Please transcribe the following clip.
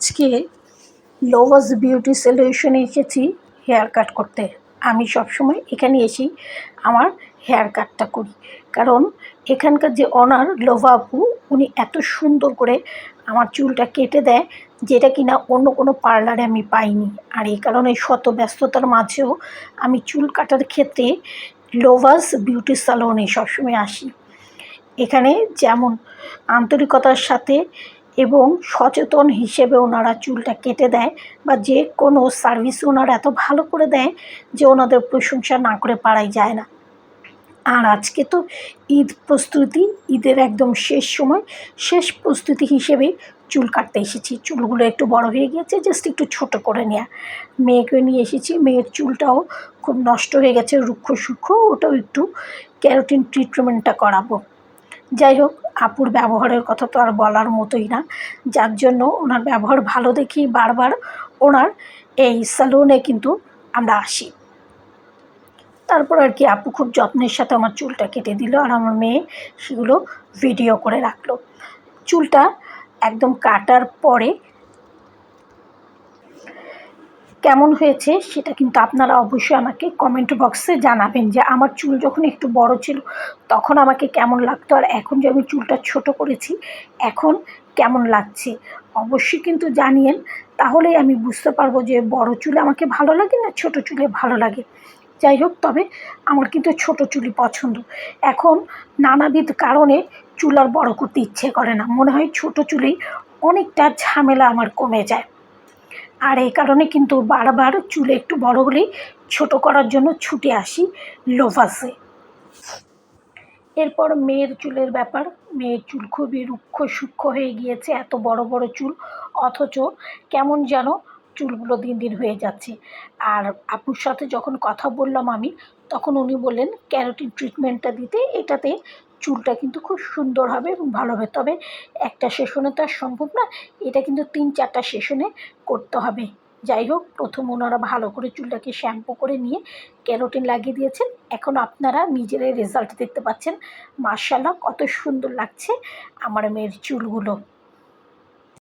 আজকে লোভাস বিউটি সলিউশনে এসেছি hair cut করতে। আমি সবসময় এখানে এসেই আমার হেয়ার কাটটা করি, কারণ এখানকার যে অনার লোভা আপু, উনি এত সুন্দর করে আমার চুলটা কেটে দেয়, যেটা কিনা অন্য কোনো পার্লারে আমি পাইনি। আর এই কারণে শত ব্যস্ততার মাঝেও আমি চুল কাটার ক্ষেত্রে লোভাস বিউটি স্যালনে সবসময় আসি। এখানে যেমন আন্তরিকতার সাথে এবং সচেতন হিসেবে ওনারা চুলটা কেটে দেয়, বা যে কোনো সার্ভিস ওনারা এত ভালো করে দেয় যে ওনাদের প্রশংসা না করে পারাই যায় না। আর আজকে তো ঈদ প্রস্তুতি, ঈদের একদম শেষ সময়, শেষ প্রস্তুতি হিসেবে চুল কাটতে এসেছি। চুলগুলো একটু বড় হয়ে গিয়েছে, জাস্ট একটু ছোট করে নেওয়া। মেয়েকে নিয়ে এসেছি, মেয়ের চুলটাও খুব নষ্ট হয়ে গেছে, রুক্ষ সূক্ষ্ম, ওটাও একটু ক্যারোটিন ট্রিটমেন্টটা করাবো। যাই হোক, আপুর ব্যবহারের কথা তো আর বলার মতোই না, যার জন্য ওনার ব্যবহার ভালো দেখি বারবার ওনার এই স্যালুনে কিন্তু আমরা আসি। তারপর আর কি আপু খুব যত্নের সাথে আমার চুলটা কেটে দিল, আর আমার মেয়ে সেগুলো ভিডিও করে রাখলো। চুলটা একদম কাটার পরে কেমন হয়েছে সেটা কিন্তু আপনারা অবশ্যই আমাকে কমেন্ট বক্সে জানাবেন, যে আমার চুল যখন একটু বড় ছিল তখন আমাকে কেমন লাগতো, আর এখন যে আমি চুলটা ছোট করেছি এখন কেমন লাগছে অবশ্যই কিন্তু জানিয়েন। তাহলেই আমি বুঝতে পারবো যে বড় চুলে আমাকে ভালো লাগে না ছোট চুলে ভালো লাগে। যাই হোক, তবে আমার কিন্তু ছোট চুলই পছন্দ। এখন নানাবিধ কারণে চুল আর বড় করতে ইচ্ছে করে না, মনে হয় ছোট চুলেই অনেকটা ঝামেলা আমার কমে যায়। আর এই কারণে কিন্তু বারবার চুল একটু বড় হলেই ছোট করার জন্য ছুটে আসি লোভাসে। এরপর মেয়ের চুলের ব্যাপার। মেয়ের চুল খুবই রুক্ষ সূক্ষ্ম হয়ে গিয়েছে, এত বড় বড় চুল, অথচ কেমন যেন চুলগুলো দিন দিন হয়ে যাচ্ছে। আর আপুর সাথে যখন কথা বললাম আমি, তখন উনি বললেন ক্যারাটিন ট্রিটমেন্টটা দিতে, এটাতে চুলটা কিন্তু খুব সুন্দর হবে এবং ভালো হবে। তবে একটা সেশনে তো আর সম্ভব না, এটা কিন্তু ৩-৪টা সেশনে করতে হবে। যাই হোক, প্রথম ওনারা ভালো করে চুলটাকে শ্যাম্পু করে নিয়ে ক্যারোটিন লাগিয়ে দিয়েছেন। এখন আপনারা নিজেরাই রেজাল্ট দেখতে পাচ্ছেন। মাশাআল্লাহ, কত সুন্দর লাগছে আমার মেয়ের চুলগুলো।